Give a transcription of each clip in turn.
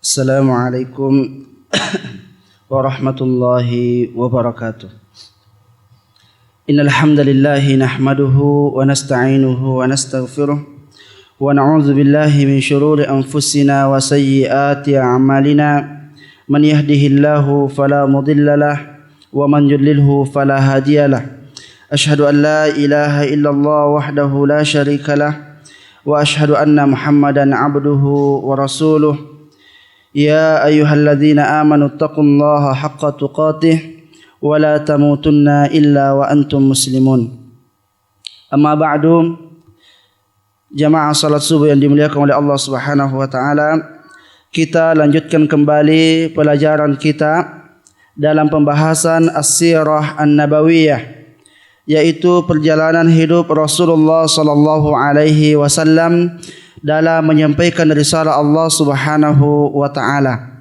Assalamualaikum warahmatullahi wabarakatuh. Innal hamdalillah nahmaduhu wa nasta'inuhu wa nastaghfiruh wa na'udzu billahi min shururi anfusina wa sayyiati a'malina. Man yahdihillahu fala mudilla lahu wa man yudlilhu fala hadiyalah. Ashhadu an la ilaha illallah wahdahu la syarika lah wa ashhadu anna Muhammadan 'abduhu wa rasuluh. Ya ayyuhalladzina amanu taqullaha haqqa tuqatih wa la tamutunna illa wa antum muslimun. Amma ba'du, jamaah salat subuh yang dimuliakan oleh Allah Subhanahu wa taala, kita lanjutkan kembali pelajaran kita dalam pembahasan As-Sirah An-Nabawiyah, yaitu perjalanan hidup Rasulullah sallallahu alaihi wasallam dalam menyampaikan risalah Allah Subhanahu wa taala.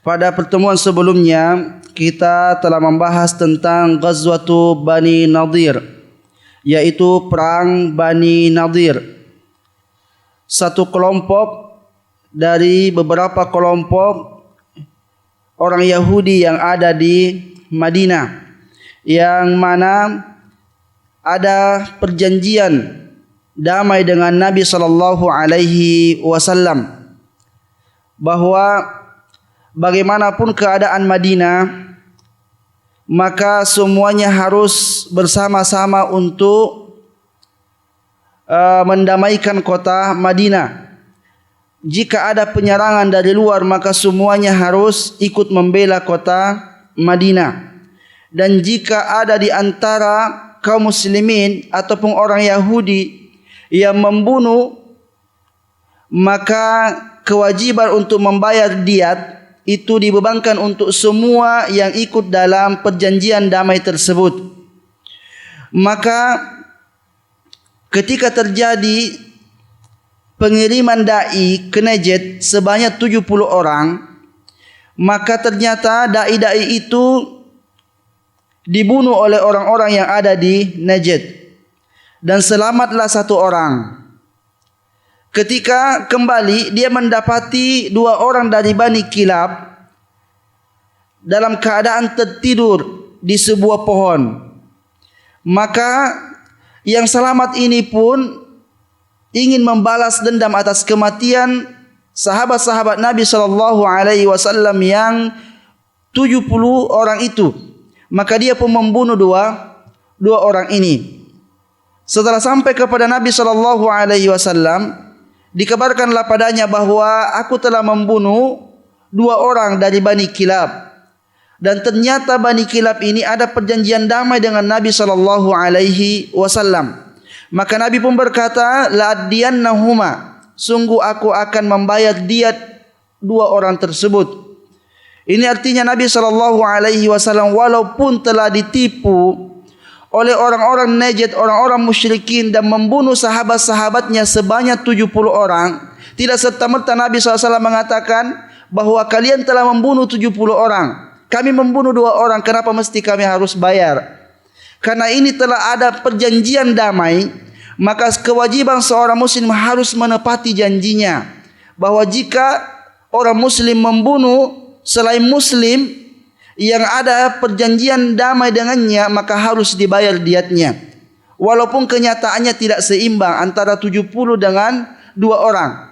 Pada pertemuan sebelumnya kita telah membahas tentang Ghazwatu Bani Nadir, yaitu perang Bani Nadir. Satu kelompok dari beberapa kelompok orang Yahudi yang ada di Madinah, yang mana ada perjanjian damai dengan Nabi sallallahu alaihi wasallam bahwa bagaimanapun keadaan Madinah, maka semuanya harus bersama-sama untuk mendamaikan kota Madinah. Jika ada penyerangan dari luar, maka semuanya harus ikut membela kota Madinah. Dan jika ada di antara kaum muslimin ataupun orang Yahudi yang membunuh, maka kewajiban untuk membayar diat itu dibebankan untuk semua yang ikut dalam perjanjian damai tersebut. Maka ketika terjadi pengiriman dai ke Najd sebanyak 70 orang, maka ternyata dai-dai itu dibunuh oleh orang-orang yang ada di Najd. Dan selamatlah satu orang. Ketika kembali, dia mendapati 2 orang dari Bani Kilab dalam keadaan tertidur di sebuah pohon. Maka yang selamat ini pun ingin membalas dendam atas kematian sahabat-sahabat Nabi sallallahu alaihi wasallam yang 70 orang itu. Maka dia pun membunuh dua orang ini. Setelah sampai kepada Nabi sallallahu alaihi wasallam, dikabarkanlah padanya bahwa aku telah membunuh 2 orang dari Bani Kilab. Dan ternyata Bani Kilab ini ada perjanjian damai dengan Nabi sallallahu alaihi wasallam. Maka Nabi pun berkata, la adiyannahuma, sungguh aku akan membayar diat 2 orang tersebut. Ini artinya Nabi sallallahu alaihi wasallam walaupun telah ditipu oleh orang-orang Najd, orang-orang musyrikin, dan membunuh sahabat-sahabatnya sebanyak 70 orang, tidak serta-merta Nabi SAW mengatakan bahwa kalian telah membunuh 70 orang. Kami membunuh 2 orang, kenapa mesti kami harus bayar? Karena ini telah ada perjanjian damai, maka kewajiban seorang muslim harus menepati janjinya. Bahwa jika orang muslim membunuh selain muslim yang ada perjanjian damai dengannya, maka harus dibayar diatnya. Walaupun kenyataannya tidak seimbang antara 70 dengan 2 orang.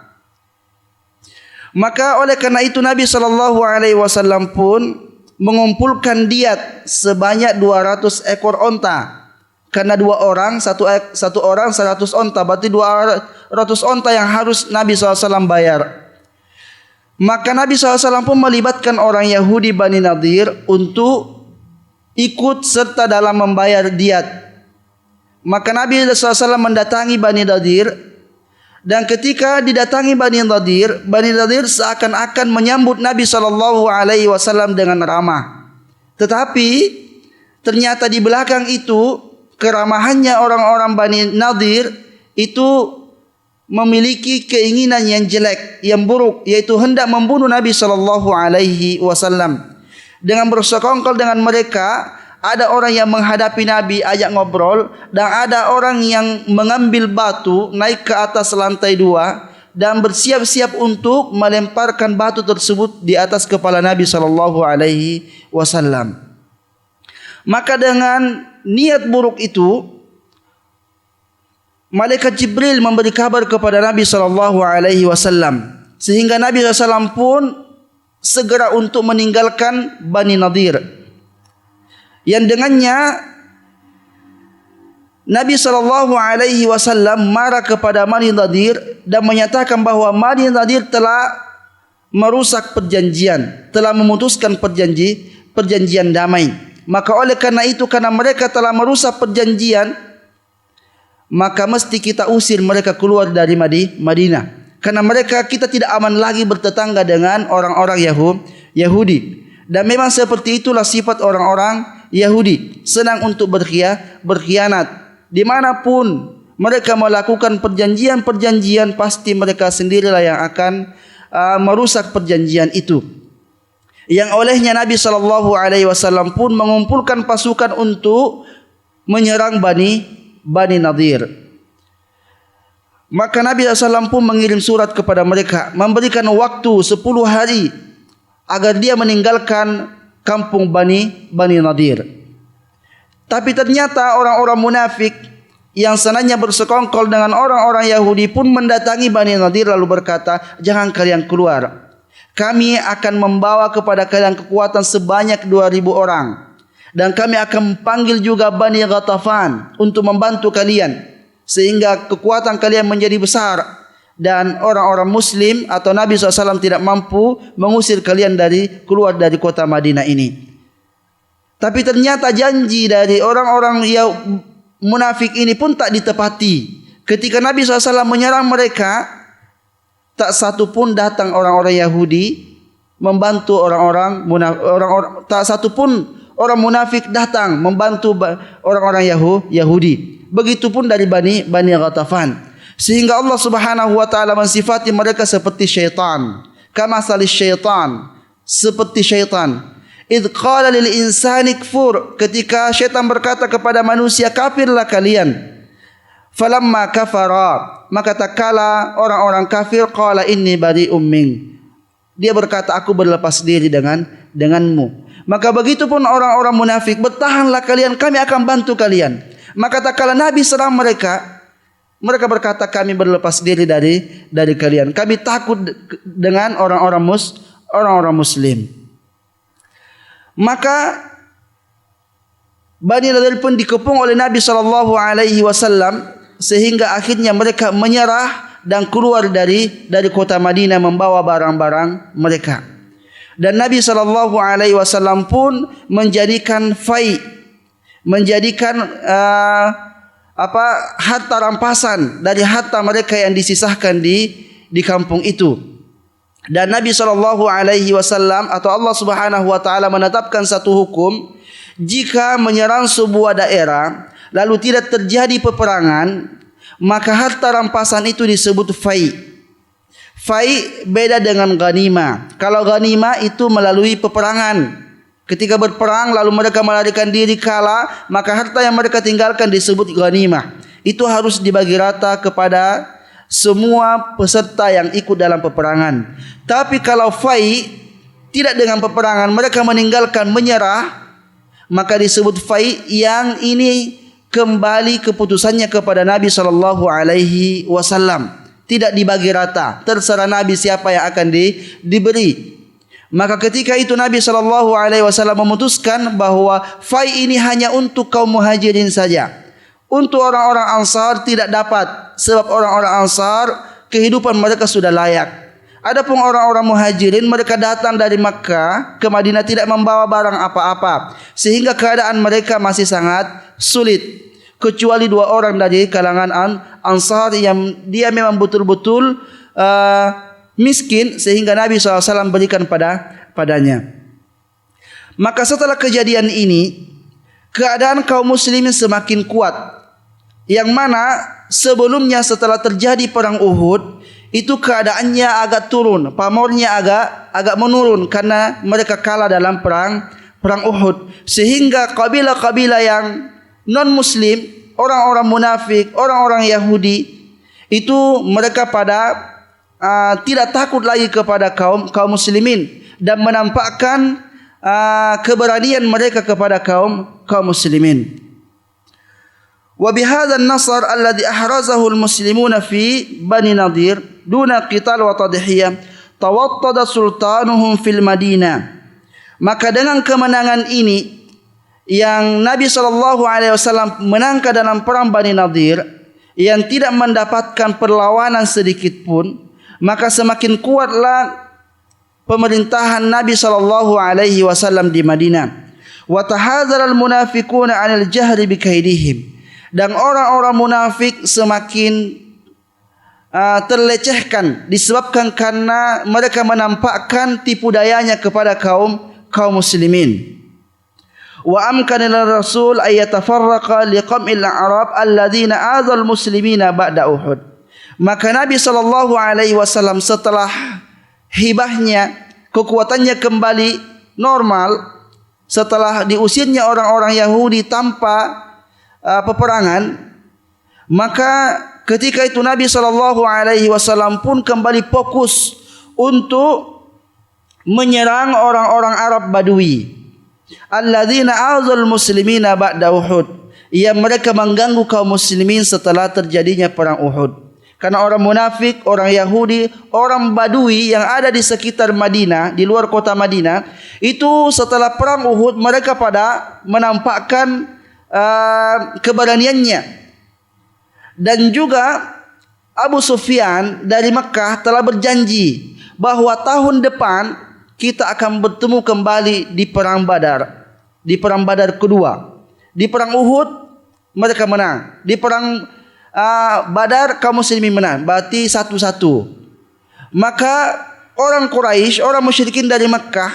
Maka oleh karena itu Nabi sallallahu alaihi wasallam pun mengumpulkan diat sebanyak 200 ekor onta. Karena 2 orang, satu orang 100 onta, berarti 200 onta yang harus Nabi SAW bayar. Maka Nabi SAW pun melibatkan orang Yahudi Bani Nadir untuk ikut serta dalam membayar diat. Maka Nabi SAW mendatangi Bani Nadir, dan ketika didatangi Bani Nadir seakan-akan menyambut Nabi SAW dengan ramah. Tetapi ternyata di belakang itu keramahannya orang-orang Bani Nadir itu memiliki keinginan yang jelek, yang buruk, yaitu hendak membunuh Nabi sallallahu alaihi wasallam. Dengan bersekongkol dengan mereka, ada orang yang menghadapi Nabi ajak ngobrol, dan ada orang yang mengambil batu naik ke atas lantai 2 dan bersiap-siap untuk melemparkan batu tersebut di atas kepala Nabi sallallahu alaihi wasallam. Maka dengan niat buruk itu, malaikat Jibril memberi kabar kepada Nabi sallallahu alaihi wasallam, sehingga Nabi sallallahu alaihi wasallam pun segera untuk meninggalkan Bani Nadir, yang dengannya Nabi SAW marah kepada Bani Nadir dan menyatakan bahawa Bani Nadir telah merusak perjanjian, telah memutuskan perjanjian damai. Maka oleh karena itu, karena mereka telah merusak perjanjian, maka mesti kita usir mereka keluar dari Madinah. Karena kita tidak aman lagi bertetangga dengan orang-orang Yahudi. Dan memang seperti itulah sifat orang-orang Yahudi, senang untuk berkhianat. Dimanapun mereka melakukan perjanjian, pasti mereka sendirilah yang akan merusak perjanjian itu. Yang olehnya Nabi SAW pun mengumpulkan pasukan untuk menyerang Bani Nadir. Maka Nabi SAW pun mengirim surat kepada mereka, memberikan waktu 10 hari agar dia meninggalkan kampung Bani Nadir. Tapi ternyata orang-orang munafik yang senangnya bersekongkol dengan orang-orang Yahudi pun mendatangi Bani Nadir lalu berkata, jangan kalian keluar. Kami akan membawa kepada kalian kekuatan sebanyak 2.000 orang. Dan kami akan panggil juga Bani Ghatafan untuk membantu kalian, sehingga kekuatan kalian menjadi besar. Dan orang-orang Muslim atau Nabi SAW tidak mampu mengusir kalian keluar dari kota Madinah ini. Tapi ternyata janji dari orang-orang munafik ini pun tak ditepati. Ketika Nabi SAW menyerang mereka, tak satu pun datang orang-orang Yahudi membantu tak satu pun orang munafik datang membantu orang-orang Yahudi. Begitupun dari Bani Ghatafan. Sehingga Allah Subhanahu wa taala mensifati mereka seperti syaitan. Kama salis syaitan, seperti syaitan. Idh qala lil insani kfur, ketika syaitan berkata kepada manusia, kafirlah kalian. Falamma kafara, maka tatkala orang-orang kafir, qala inni bari'um min, dia berkata, aku berlepas diri denganmu. Maka begitu pun orang-orang munafik, bertahanlah kalian, kami akan bantu kalian. Maka tatkala Nabi serang mereka berkata, kami berlepas diri dari kalian, kami takut dengan orang-orang Muslim. Maka Bani Nadir pun dikepung oleh Nabi SAW, sehingga akhirnya mereka menyerah dan keluar dari kota Madinah membawa barang-barang mereka. Dan Nabi SAW pun menjadikan harta rampasan dari harta mereka yang disisahkan di kampung itu. Dan Nabi SAW atau Allah Subhanahu wa taala menetapkan satu hukum, jika menyerang sebuah daerah lalu tidak terjadi peperangan, maka harta rampasan itu disebut fai. Fai beda dengan ghanimah. Kalau ghanimah itu melalui peperangan. Ketika berperang lalu mereka melarikan diri kalah, maka harta yang mereka tinggalkan disebut ghanimah. Itu harus dibagi rata kepada semua peserta yang ikut dalam peperangan. Tapi kalau fai tidak dengan peperangan, mereka meninggalkan, menyerah, maka disebut fai yang ini kembali keputusannya kepada Nabi SAW. Tidak dibagi rata, terserah Nabi siapa yang akan diberi. Maka ketika itu Nabi SAW memutuskan bahawa fai ini hanya untuk kaum muhajirin saja. Untuk orang-orang Ansar tidak dapat, sebab orang-orang Ansar kehidupan mereka sudah layak. Adapun orang-orang Muhajirin, mereka datang dari Makkah ke Madinah tidak membawa barang apa-apa, sehingga keadaan mereka masih sangat sulit. Kecuali 2 orang dari kalangan Ansar yang dia memang betul-betul miskin, sehingga Nabi SAW berikan padanya. Maka setelah kejadian ini, keadaan kaum muslimin semakin kuat, yang mana sebelumnya setelah terjadi perang Uhud itu keadaannya agak turun, pamornya agak menurun karena mereka kalah dalam perang Uhud, sehingga kabilah-kabilah yang non muslim, orang-orang munafik, orang-orang Yahudi itu mereka pada tidak takut lagi kepada kaum muslimin dan menampakkan keberanian mereka kepada kaum muslimin. Wa bihadzal nasr alladhi ahrazahu al-muslimuna fi Bani Nadir duna qital wa tadhiyah tawattada sultanuhum fil Madinah. Maka dengan kemenangan ini yang Nabi SAW menangkan dalam perang Bani Nadir, yang tidak mendapatkan perlawanan sedikit pun, maka semakin kuatlah pemerintahan Nabi SAW di Madinah. Wa tahadzara al-munafiquna 'anil jahri bi kaidihim. Dan orang-orang munafik semakin terlecehkan disebabkan karena mereka menampakkan tipu dayanya kepada kaum muslimin. Wa amkana lirrasul ay yatafarraqa liqam'il a'rab alladhina adzal muslimina ba'da Uhud. Maka Nabi SAW setelah hibahnya, kekuatannya kembali normal setelah diusirnya orang-orang Yahudi tanpa peperangan, maka ketika itu Nabi SAW pun kembali fokus untuk menyerang orang-orang Arab Badui alladzina azal muslimina ba'da Uhud, yang mereka mengganggu kaum muslimin setelah terjadinya perang Uhud. Karena orang munafik, orang Yahudi, orang Badui yang ada di sekitar Madinah, di luar kota Madinah, itu setelah perang Uhud mereka pada menampakkan keberaniannya. Dan juga Abu Sufyan dari Mekah telah berjanji bahwa tahun depan kita akan bertemu kembali di perang Badar, di perang Badar kedua. Di perang Uhud mereka menang, di perang Badar kaum muslimin menang, berarti 1-1. Maka orang Quraisy, orang musyrikin dari Mekah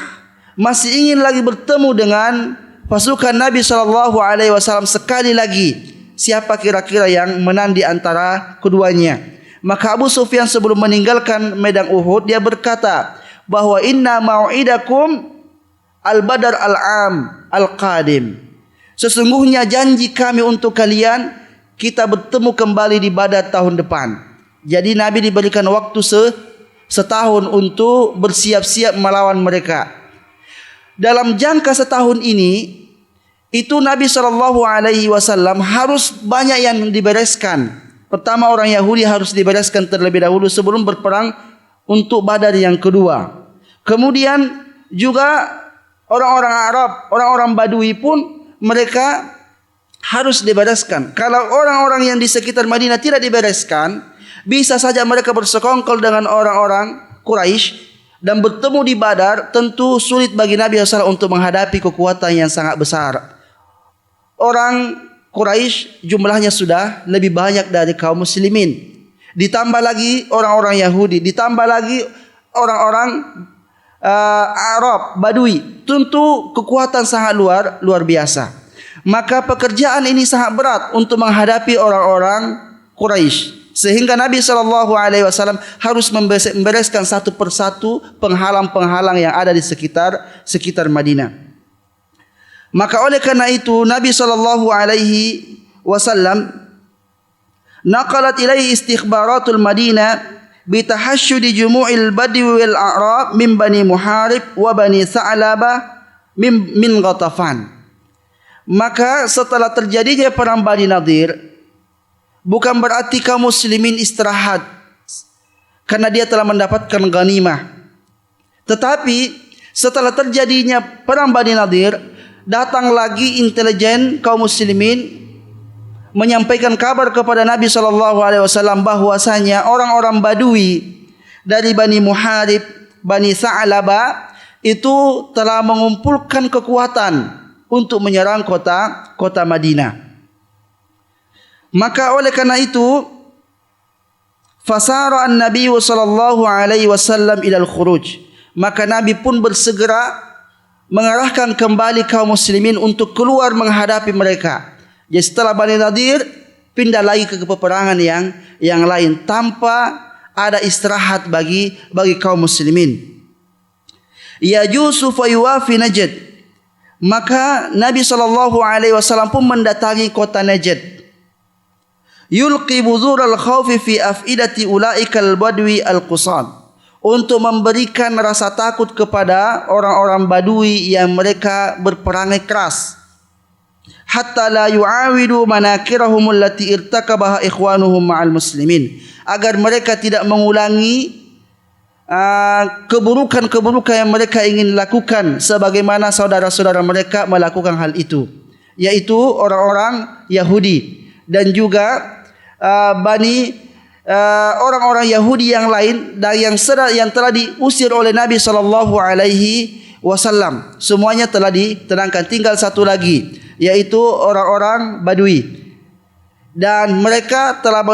masih ingin lagi bertemu dengan pasukan Nabi SAW sekali lagi. Siapa kira-kira yang menang di antara keduanya? Maka Abu Sufyan sebelum meninggalkan medan Uhud, dia berkata bahwa inna mau'idakum al-badar al-am al-qadim. Sesungguhnya janji kami untuk kalian, kita bertemu kembali di Badar tahun depan. Jadi Nabi diberikan waktu setahun untuk bersiap-siap melawan mereka. Dalam jangka setahun ini, itu Nabi SAW harus banyak yang dibereskan. Pertama, orang Yahudi harus dibereskan terlebih dahulu sebelum berperang untuk Badar yang kedua. Kemudian juga orang-orang Arab, orang-orang Badui pun mereka harus dibereskan. Kalau orang-orang yang di sekitar Madinah tidak dibereskan, bisa saja mereka bersekongkol dengan orang-orang Quraisy dan bertemu di Badar. Tentu sulit bagi Nabi SAW untuk menghadapi kekuatan yang sangat besar. Orang Quraisy jumlahnya sudah lebih banyak dari kaum muslimin. Ditambah lagi orang-orang Yahudi, ditambah lagi orang-orang Arab Badui. Tentu kekuatan sangat luar biasa. Maka pekerjaan ini sangat berat untuk menghadapi orang-orang Quraisy. Sehingga Nabi SAW harus membereskan satu persatu penghalang-penghalang yang ada di sekitar Madinah. Maka oleh karena itu Nabi SAW naqalat ilaihi istikhbaratul Madinah bitahashshudi jumu'il badwi wal a'rab min Bani Muharib wa Bani Sa'labah min Ghatafan. Maka setelah terjadinya perang Bani Nadir, bukan berarti kaum muslimin istirahat karena dia telah mendapatkan ghanimah. Tetapi setelah terjadinya perang Bani Nadir, datang lagi intelijen kaum muslimin menyampaikan kabar kepada Nabi SAW bahwasanya orang-orang Badui dari Bani Muharib, Bani Sa'labah itu telah mengumpulkan kekuatan untuk menyerang kota Madinah. Maka oleh karena itu fasara an-nabiy sallallahu alaihi wasallam ila al-khuruj. Maka Nabi pun bersegera mengarahkan kembali kaum muslimin untuk keluar menghadapi mereka. Jadi setelah Bani Nadir pindah lagi ke peperangan yang lain tanpa ada istirahat bagi kaum muslimin. Yajusu fa yuwafi Najd. Maka Nabi SAW pun mendatangi kota Najd. yulqi buzural khawfi fi afidati ulaikal badwi al-qusad, untuk memberikan rasa takut kepada orang-orang badui yang mereka berperangai keras, hatta la yu'awidu manakirahum allati irtakabaha ikhwanuhum ma'al muslimin, agar mereka tidak mengulangi keburukan-keburukan yang mereka ingin lakukan sebagaimana saudara-saudara mereka melakukan hal itu, yaitu orang-orang Yahudi dan juga orang-orang Yahudi yang lain dan yang telah diusir oleh Nabi sallallahu alaihi wasallam. Semuanya telah ditenangkan, tinggal satu lagi, yaitu orang-orang Badui, dan mereka telah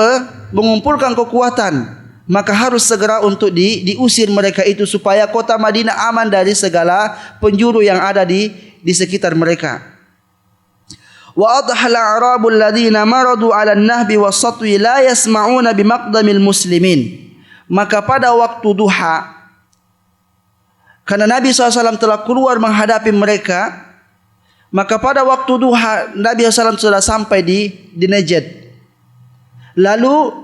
mengumpulkan kekuatan. Maka harus segera untuk diusir mereka itu supaya kota Madinah aman dari segala penjuru yang ada di sekitar mereka. Wa adhal a'rabu alladhina maradu 'ala an-nahbi was-satwi la yasma'una bimaqdamil muslimin. Maka pada waktu duha, karena Nabi SAW telah keluar menghadapi mereka, maka pada waktu duha Nabi SAW sudah sampai di Najd. Lalu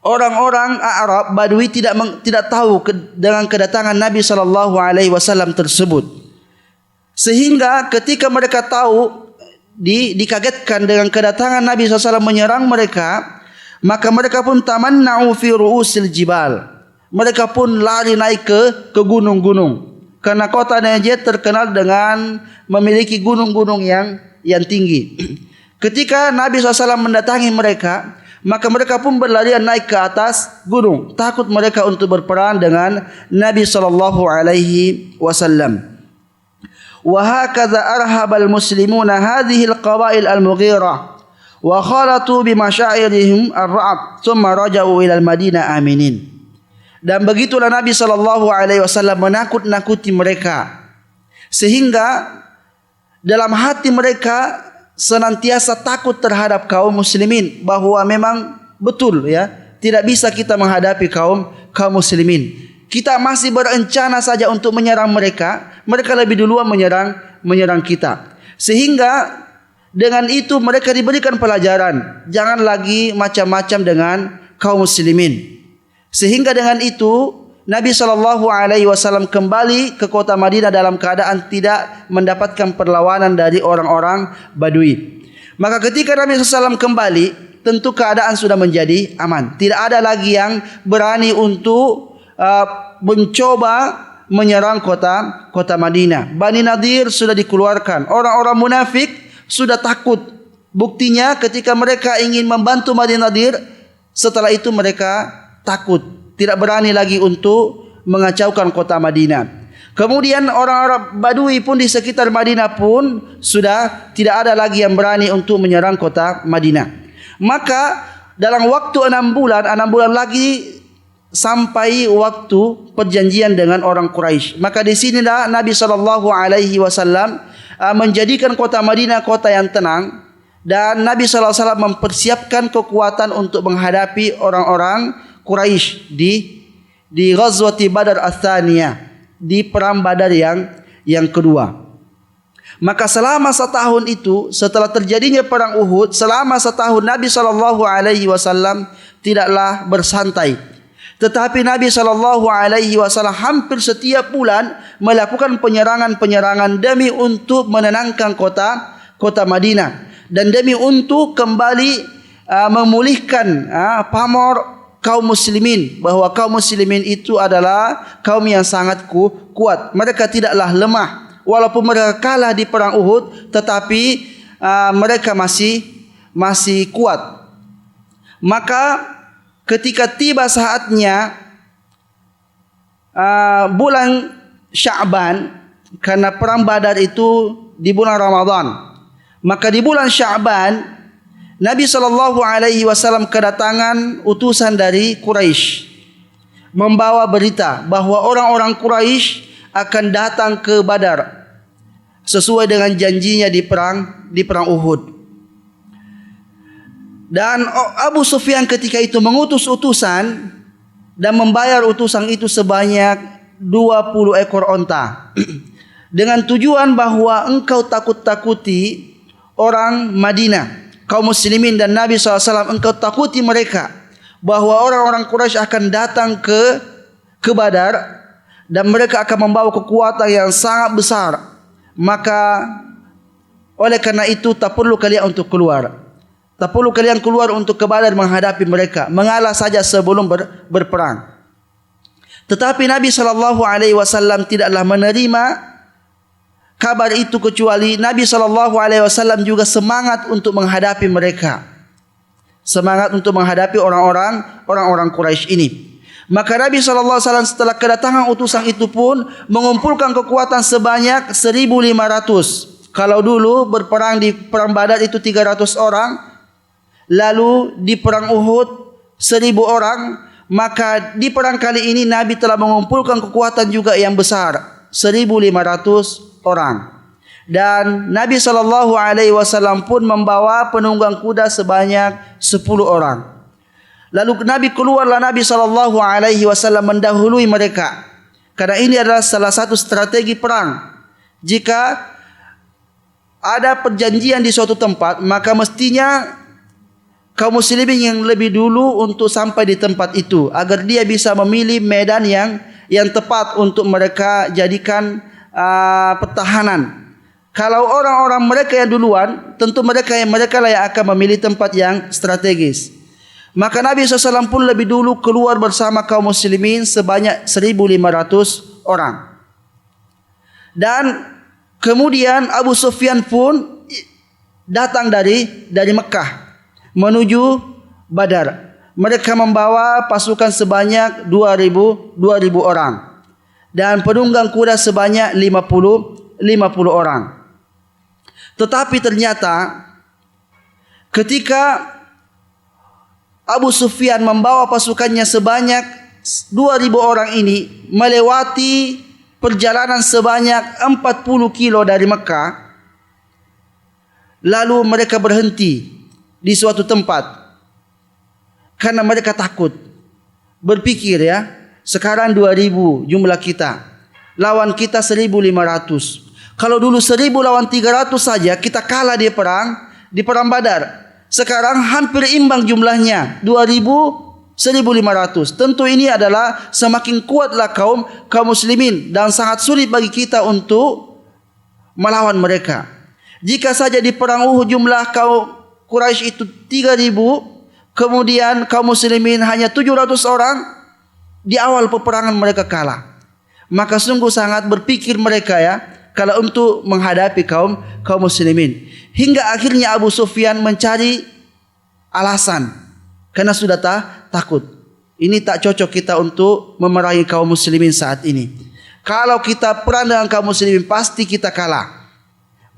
orang-orang Arab Badui tidak tahu dengan kedatangan Nabi sallallahu alaihi wasallam tersebut. Sehingga ketika mereka tahu, dikagetkan dengan kedatangan Nabi SAW menyerang mereka, maka mereka pun tamanna'u fi ru'usil jibal. Mereka pun lari naik ke gunung-gunung. Karena kota Najd terkenal dengan memiliki gunung-gunung yang tinggi. Ketika Nabi SAW mendatangi mereka, maka mereka pun berlarian naik ke atas gunung, takut mereka untuk berperang dengan Nabi sallallahu alaihi wasallam. Wa hakadha arhabal muslimuna hadhihi alqabail almughirah wa khalatu bi masyairihim ar-ra'b thumma raja'u ila al-Madinah aminin. Dan begitulah Nabi sallallahu alaihi wasallam menakut-nakuti mereka, sehingga dalam hati mereka senantiasa takut terhadap kaum muslimin, bahwa memang betul ya, tidak bisa kita menghadapi kaum muslimin. Kita masih berencana saja untuk menyerang mereka, mereka lebih duluan menyerang kita. Sehingga dengan itu mereka diberikan pelajaran, jangan lagi macam-macam dengan kaum muslimin. Sehingga dengan itu Nabi SAW kembali ke kota Madinah dalam keadaan tidak mendapatkan perlawanan dari orang-orang Badui. Maka ketika Nabi SAW kembali, tentu keadaan sudah menjadi aman. Tidak ada lagi yang berani untuk mencoba menyerang kota Madinah. Bani Nadir sudah dikeluarkan. Orang-orang munafik sudah takut. Buktinya ketika mereka ingin membantu Bani Nadir, setelah itu mereka takut, tidak berani lagi untuk mengacaukan kota Madinah. Kemudian orang-orang Badui pun di sekitar Madinah pun sudah tidak ada lagi yang berani untuk menyerang kota Madinah. Maka dalam waktu 6 bulan lagi sampai waktu perjanjian dengan orang Quraisy. Maka di sinilah Nabi sallallahu alaihi wasallam menjadikan kota Madinah kota yang tenang, dan Nabi sallallahu alaihi wasallam mempersiapkan kekuatan untuk menghadapi orang-orang Quraisy di Ghazwati Badar Ats-Tsaniyah, di perang Badar yang kedua. Maka selama setahun itu, setelah terjadinya perang Uhud, selama setahun Nabi sallallahu alaihi wasallam tidaklah bersantai. Tetapi Nabi sallallahu alaihi wasallam hampir setiap bulan melakukan penyerangan-penyerangan demi untuk menenangkan kota Madinah dan demi untuk kembali memulihkan pamor kaum muslimin, bahwa kaum muslimin itu adalah kaum yang sangat kuat. Mereka tidaklah lemah. Walaupun mereka kalah di perang Uhud, tetapi mereka masih kuat. Maka ketika tiba saatnya bulan Sya'ban, karena perang Badar itu di bulan Ramadan, maka di bulan Sya'ban Nabi SAW kedatangan utusan dari Quraisy, membawa berita bahwa orang-orang Quraisy akan datang ke Badar sesuai dengan janjinya di perang Uhud. Dan Abu Sufyan ketika itu mengutus utusan dan membayar utusan itu sebanyak 20 ekor onta dengan tujuan bahwa engkau takut-takuti orang Madinah. kaum muslimin dan Nabi SAW, engkau takuti mereka bahwa orang-orang Quraisy akan datang ke Badar dan mereka akan membawa kekuatan yang sangat besar. Maka oleh karena itu tak perlu kalian untuk keluar. Tak perlu kalian keluar untuk ke Badar menghadapi mereka. Mengalah saja sebelum berperang. Tetapi Nabi SAW tidaklah menerima kabar itu, kecuali Nabi SAW juga semangat untuk menghadapi mereka. Semangat untuk menghadapi orang-orang Quraisy ini. Maka Nabi SAW setelah kedatangan utusan itu pun mengumpulkan kekuatan sebanyak 1.500. Kalau dulu berperang di perang Badar itu 300 orang, lalu di perang Uhud 1.000 orang, maka di perang kali ini Nabi telah mengumpulkan kekuatan juga yang besar, 1.500 orang. Dan Nabi SAW pun membawa penunggang kuda sebanyak 10 orang. Lalu keluarlah Nabi SAW mendahului mereka. Karena ini adalah salah satu strategi perang. Jika ada perjanjian di suatu tempat, maka mestinya kaum muslimin yang lebih dulu untuk sampai di tempat itu, agar dia bisa memilih medan yang tepat untuk mereka jadikan pertahanan. Kalau orang-orang mereka yang duluan, tentu mereka lah yang akan memilih tempat yang strategis. Maka Nabi SAW pun lebih dulu keluar bersama kaum muslimin sebanyak 1.500 orang. Dan kemudian Abu Sufyan pun datang dari Mekah menuju Badar. Mereka membawa pasukan sebanyak 2.000 orang dan penunggang kuda sebanyak 50 orang. Tetapi ternyata ketika Abu Sufyan membawa pasukannya sebanyak 2.000 orang ini melewati perjalanan sebanyak 40 kilo dari Mekah, lalu mereka berhenti di suatu tempat karena mereka takut. Berpikir ya, sekarang 2.000 jumlah kita, lawan kita 1.500. Kalau dulu 1.000 lawan 300 saja kita kalah di perang Badar. Sekarang hampir imbang jumlahnya, 2.000, 1.500. Tentu ini adalah semakin kuatlah kaum muslimin dan sangat sulit bagi kita untuk melawan mereka. Jika saja di perang Uhud jumlah kaum Quraisy itu 3.000, kemudian kaum muslimin hanya 700 orang, di awal peperangan mereka kalah. Maka sungguh sangat berpikir mereka ya, kalau untuk menghadapi kaum muslimin. Hingga akhirnya Abu Sufyan mencari alasan karena sudah takut. Ini tak cocok kita untuk memerangi kaum muslimin saat ini. Kalau kita perang dengan kaum muslimin pasti kita kalah.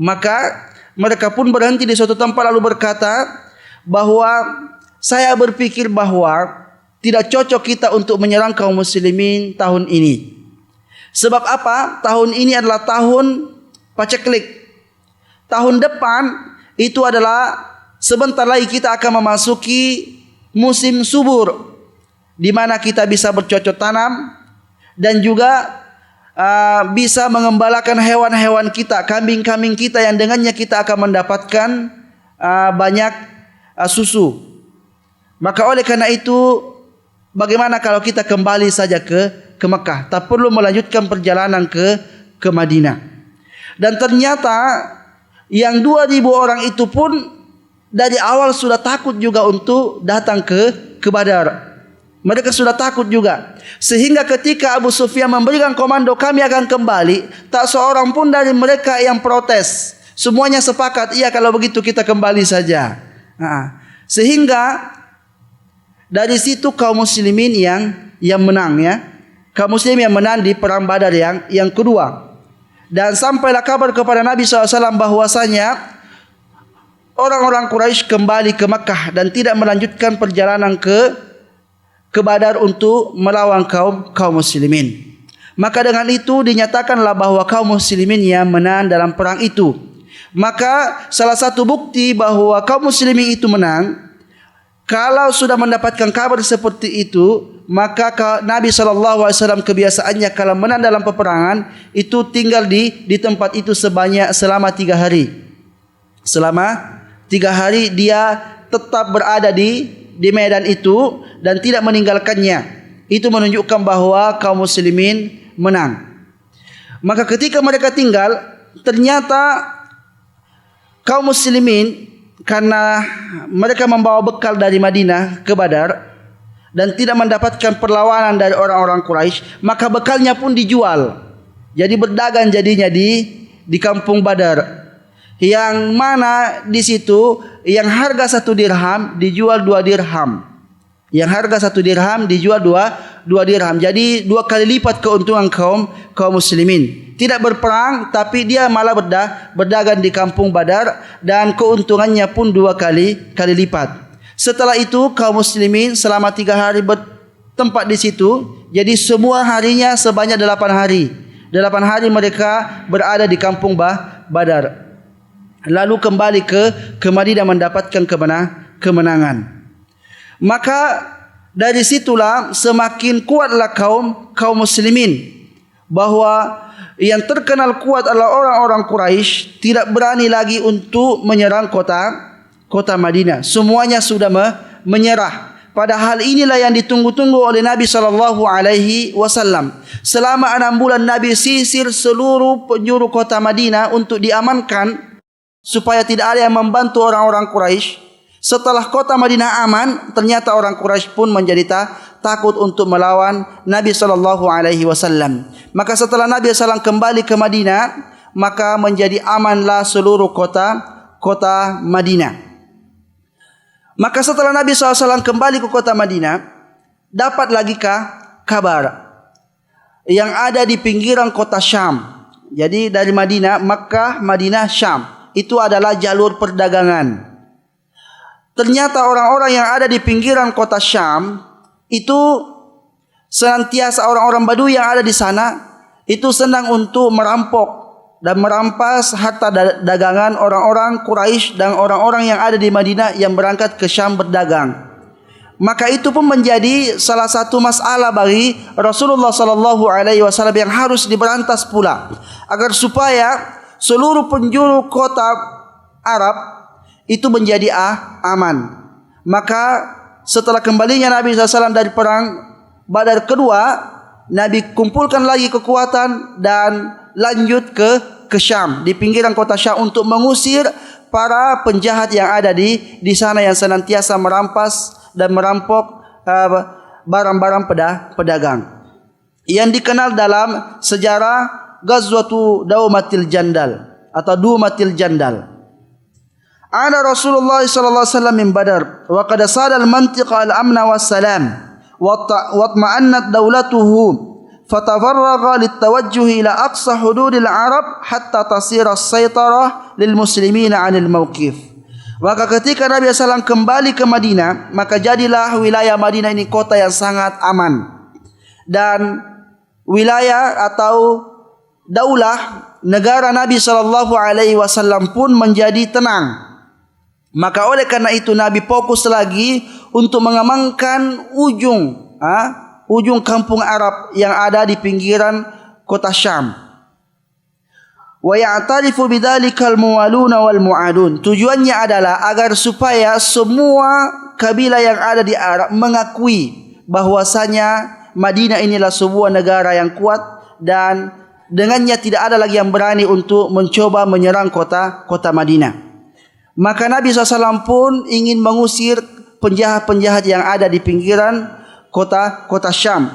Maka mereka pun berhenti di suatu tempat lalu berkata bahwa saya berpikir bahwa tidak cocok kita untuk menyerang kaum muslimin tahun ini. Sebab apa? Tahun ini adalah tahun paceklik. Tahun depan itu adalah sebentar lagi kita akan memasuki musim subur, di mana kita bisa bercocok tanam dan juga bisa mengembalakan hewan-hewan kita, kambing-kambing kita yang dengannya kita akan mendapatkan banyak susu. Maka oleh karena itu, bagaimana kalau kita kembali saja ke Mekah, tak perlu melanjutkan perjalanan ke Madinah. Dan ternyata yang 2.000 orang itu pun dari awal sudah takut juga untuk datang ke Badar. Mereka sudah takut juga. Sehingga ketika Abu Sufyan memberikan komando kami akan kembali, tak seorang pun dari mereka yang protes. Semuanya sepakat, iya kalau begitu kita kembali saja. Sehingga dari situ kaum muslimin yang menang ya. Kaum muslimin yang menang di perang Badar yang kedua. Dan sampailah kabar kepada Nabi SAW bahwasanya orang-orang Quraisy kembali ke Makkah dan tidak melanjutkan perjalanan ke Badar untuk melawan kaum muslimin. Maka dengan itu dinyatakanlah bahwa kaum muslimin yang menang dalam perang itu. Maka salah satu bukti bahwa kaum muslimin itu menang, kalau sudah mendapatkan kabar seperti itu, maka Nabi SAW kebiasaannya kalau menang dalam peperangan itu tinggal di tempat itu selama 3 hari. Selama 3 hari dia tetap berada di medan itu dan tidak meninggalkannya. Itu menunjukkan bahwa kaum muslimin menang. Maka ketika mereka tinggal, ternyata kaum muslimin karena mereka membawa bekal dari Madinah ke Badar dan tidak mendapatkan perlawanan dari orang-orang Quraisy, maka bekalnya pun dijual. Jadi berdagang jadinya di kampung Badar. Yang mana di situ yang harga 1 dirham dijual 2 dirham. Yang harga 1 dirham dijual 2 dirham. Jadi 2 kali lipat keuntungan kaum muslimin. Tidak berperang, tapi dia malah berdagang di kampung Badar dan keuntungannya pun 2 kali lipat. Setelah itu kaum muslimin selama 3 hari bertempat di situ. Jadi semua harinya sebanyak 8 hari. 8 hari mereka berada di kampung Badar. Lalu kembali ke Madinah mendapatkan kemenangan. Maka dari situlah semakin kuatlah kaum muslimin, bahwa yang terkenal kuat adalah orang-orang Quraisy tidak berani lagi untuk menyerang kota Madinah. Semuanya sudah menyerah. Padahal inilah yang ditunggu-tunggu oleh Nabi SAW. Selama 6 bulan Nabi sisir seluruh penjuru kota Madinah untuk diamankan, supaya tidak ada yang membantu orang-orang Quraisy. Setelah kota Madinah aman, ternyata orang Quraisy pun menjadi takut untuk melawan Nabi SAW. Maka setelah Nabi SAW kembali ke Madinah, maka menjadi amanlah seluruh kota Madinah. Maka setelah Nabi SAW kembali ke kota Madinah, dapat lagi kabar yang ada di pinggiran kota Syam. Jadi dari Madinah, Makkah, Madinah, Syam, itu adalah jalur perdagangan. Ternyata orang-orang yang ada di pinggiran kota Syam itu senantiasa orang-orang Badui yang ada di sana itu senang untuk merampok dan merampas harta dagangan orang-orang Quraisy dan orang-orang yang ada di Madinah yang berangkat ke Syam berdagang. Maka itu pun menjadi salah satu masalah bagi Rasulullah SAW yang harus diberantas pula, agar supaya seluruh penjuru kota Arab itu menjadi aman. Maka setelah kembalinya Nabi SAW dari perang Badar kedua, Nabi kumpulkan lagi kekuatan dan lanjut ke Syam, di pinggiran kota Syam, untuk mengusir para penjahat yang ada di sana yang senantiasa merampas dan merampok barang-barang pedagang. Yang dikenal dalam sejarah Ghazwatu Daumatil Jandal atau Dumatil Jandal. Ana Rasulullah sallallahu alaihi wasallam min Badar wa qad sada al-mantiqa al-amna was-salam wa tma'annat dawlatuhu fatafarraga lit-tawajjuh ila aqsa hududil Arab hatta tasira as-saytarah lil muslimin 'anil mawqif. Maka ketika Nabi SAW kembali ke Madinah, maka jadilah wilayah Madinah ini kota yang sangat aman, dan wilayah atau daulah negara Nabi SAW pun menjadi tenang. Maka oleh karena itu Nabi fokus lagi untuk mengamankan ujung kampung Arab yang ada di pinggiran kota Syam. Wa ya'tarifu bidzalikal muwaluna wal mu'adun. Tujuannya adalah agar supaya semua kabilah yang ada di Arab mengakui bahwasanya Madinah inilah sebuah negara yang kuat, dan dengannya tidak ada lagi yang berani untuk mencoba menyerang kota Madinah. Maka Nabi SAW pun ingin mengusir penjahat-penjahat yang ada di pinggiran kota Syam.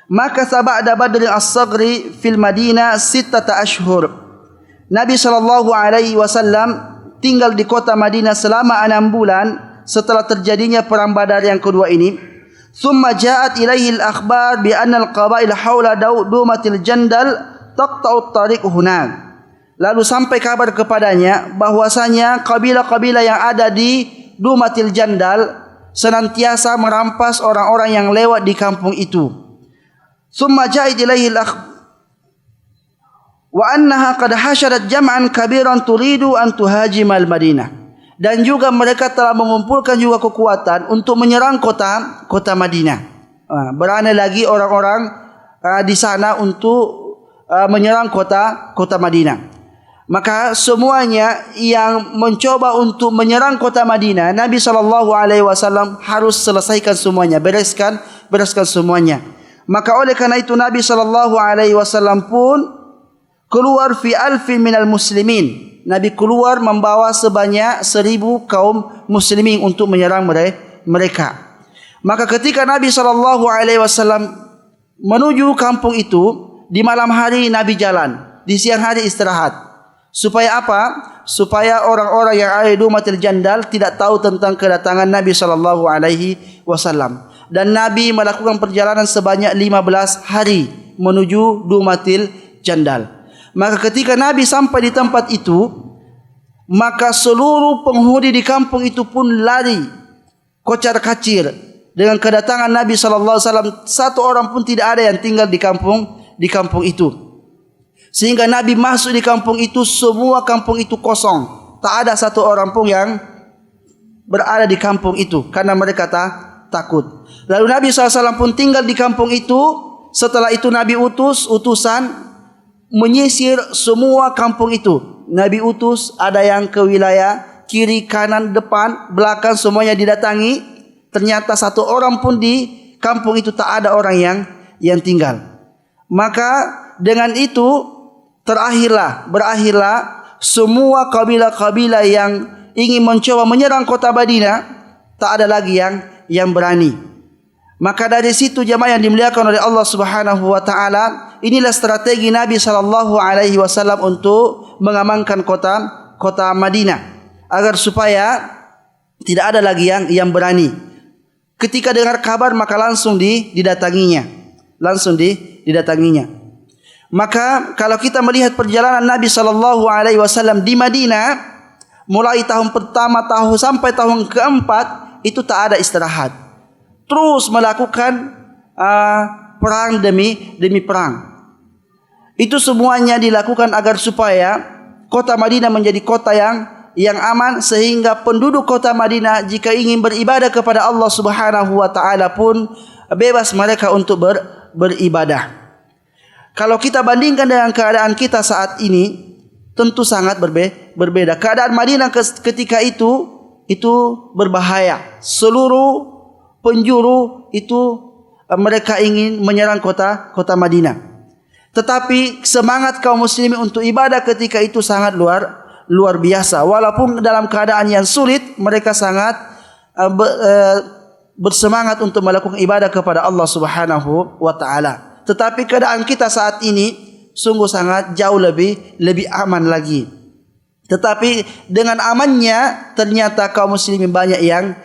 Maka ba'da Badr as-Saghri fil Madinah 6 ashhur. Nabi SAW tinggal di kota Madinah selama 6 bulan setelah terjadinya perang Badar yang kedua ini. Thumma ja'at ilaihi al-akhbar bi anna al-qabail hawla Dumatil Jandal taqta'u at-tariq hunak. Lalu sampai kabar kepadanya bahwasanya kabilah-kabilah yang ada di Dumatil Jandal senantiasa merampas orang-orang yang lewat di kampung itu. Thumma ja'at ilaihi al-akhbar wa annaha qad hasyarat jam'an kabiran turidu an tuhajima al-Madinah. Dan juga mereka telah mengumpulkan juga kekuatan untuk menyerang kota Madinah. Berani lagi orang-orang di sana untuk menyerang kota Madinah. Maka semuanya yang mencoba untuk menyerang kota Madinah, Nabi SAW harus selesaikan semuanya, bereskan semuanya. Maka oleh karena itu Nabi SAW pun keluar fi alfin minal muslimin. Nabi keluar membawa sebanyak 1000 kaum muslimin untuk menyerang mereka. Maka ketika Nabi SAW menuju kampung itu, di malam hari Nabi jalan, di siang hari istirahat. Supaya apa? Supaya orang-orang yang ada di Dumatil Jandal tidak tahu tentang kedatangan Nabi SAW. Dan Nabi melakukan perjalanan sebanyak 15 hari menuju Dumatil Jandal. Maka ketika Nabi sampai di tempat itu, maka seluruh penghuni di kampung itu pun lari kocar kacir dengan kedatangan Nabi SAW. Satu orang pun tidak ada yang tinggal di kampung itu. Sehingga Nabi masuk di kampung itu, semua kampung itu kosong. Tak ada satu orang pun yang berada di kampung itu, karena mereka takut. Lalu Nabi SAW pun tinggal di kampung itu. Setelah itu Nabi utusan menyisir semua kampung itu. Nabi utus, ada yang ke wilayah kiri, kanan, depan, belakang, semuanya didatangi. Ternyata satu orang pun di kampung itu tak ada orang yang tinggal. Maka dengan itu berakhirlah semua kabilah-kabilah yang ingin mencoba menyerang kota Madinah, tak ada lagi yang berani. Maka dari situ jemaah yang dimuliakan oleh Allah Subhanahu wa taala, inilah strategi Nabi SAW untuk mengamankan kota Madinah, agar supaya tidak ada lagi yang berani. Ketika dengar kabar maka langsung didatanginya. Maka kalau kita melihat perjalanan Nabi SAW di Madinah, mulai tahun pertama sampai tahun keempat, itu tak ada istirahat. Terus melakukan perang demi perang. Itu semuanya dilakukan agar supaya kota Madinah menjadi kota yang aman, sehingga penduduk kota Madinah jika ingin beribadah kepada Allah Subhanahu wa taala pun bebas mereka untuk beribadah. Kalau kita bandingkan dengan keadaan kita saat ini, tentu sangat berbeda. Keadaan Madinah ketika itu berbahaya. Seluruh penjuru itu mereka ingin menyerang kota Madinah. Tetapi semangat kaum muslimin untuk ibadah ketika itu sangat luar biasa. Walaupun dalam keadaan yang sulit, mereka sangat bersemangat untuk melakukan ibadah kepada Allah Subhanahu wa taala. Tetapi keadaan kita saat ini sungguh sangat jauh lebih aman lagi. Tetapi dengan amannya ternyata kaum muslimin banyak yang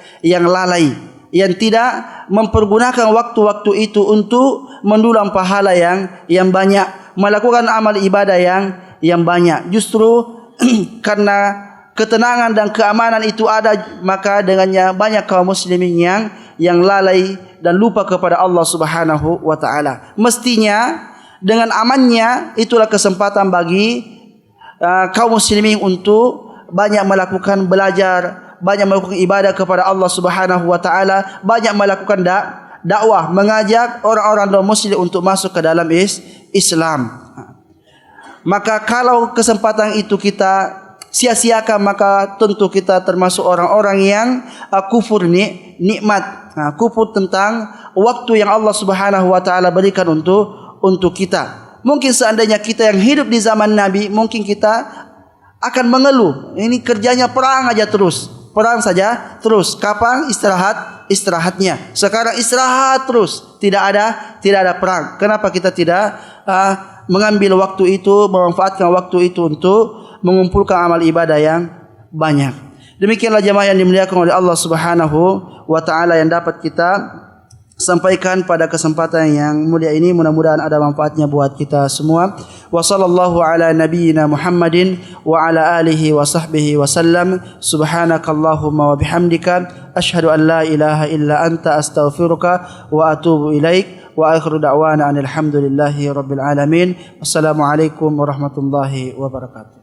lalai, yang tidak mempergunakan waktu-waktu itu untuk mendulang pahala yang banyak, melakukan amal ibadah yang banyak. Justru karena ketenangan dan keamanan itu ada, maka dengannya banyak kaum muslimin yang lalai dan lupa kepada Allah Subhanahu wa taala. Mestinya dengan amannya itulah kesempatan bagi kaum muslimin untuk banyak melakukan belajar, banyak melakukan ibadah kepada Allah Subhanahu wa taala, banyak melakukan dakwah, mengajak orang-orang non-muslim untuk masuk ke dalam Islam. Maka kalau kesempatan itu kita sia-siakan, maka tentu kita termasuk orang-orang yang kufur nikmat, kufur tentang waktu yang Allah Subhanahu wa taala berikan untuk kita. Mungkin seandainya kita yang hidup di zaman Nabi, mungkin kita akan mengeluh, ini kerjanya perang aja terus, perang saja terus. Kapan istirahatnya? Sekarang istirahat terus, tidak ada perang. Kenapa kita tidak mengambil waktu itu, memanfaatkan waktu itu untuk mengumpulkan amal ibadah yang banyak? Demikianlah jemaah yang dimuliakan oleh Allah Subhanahu wa taala yang dapat kita sampaikan pada kesempatan yang mulia ini. Mudah-mudahan ada manfaatnya buat kita semua. Wa sallallahu ala nabiyyina Muhammadin wa ala alihi wa sahbihi wa sallam. Subhanakallahumma wa bihamdika asyhadu an la ilaha illa anta astaghfiruka wa atubu ilaik. Wa akhiru da'wana alhamdulillahi rabbil alamin. Wassalamualaikum warahmatullahi wabarakatuh.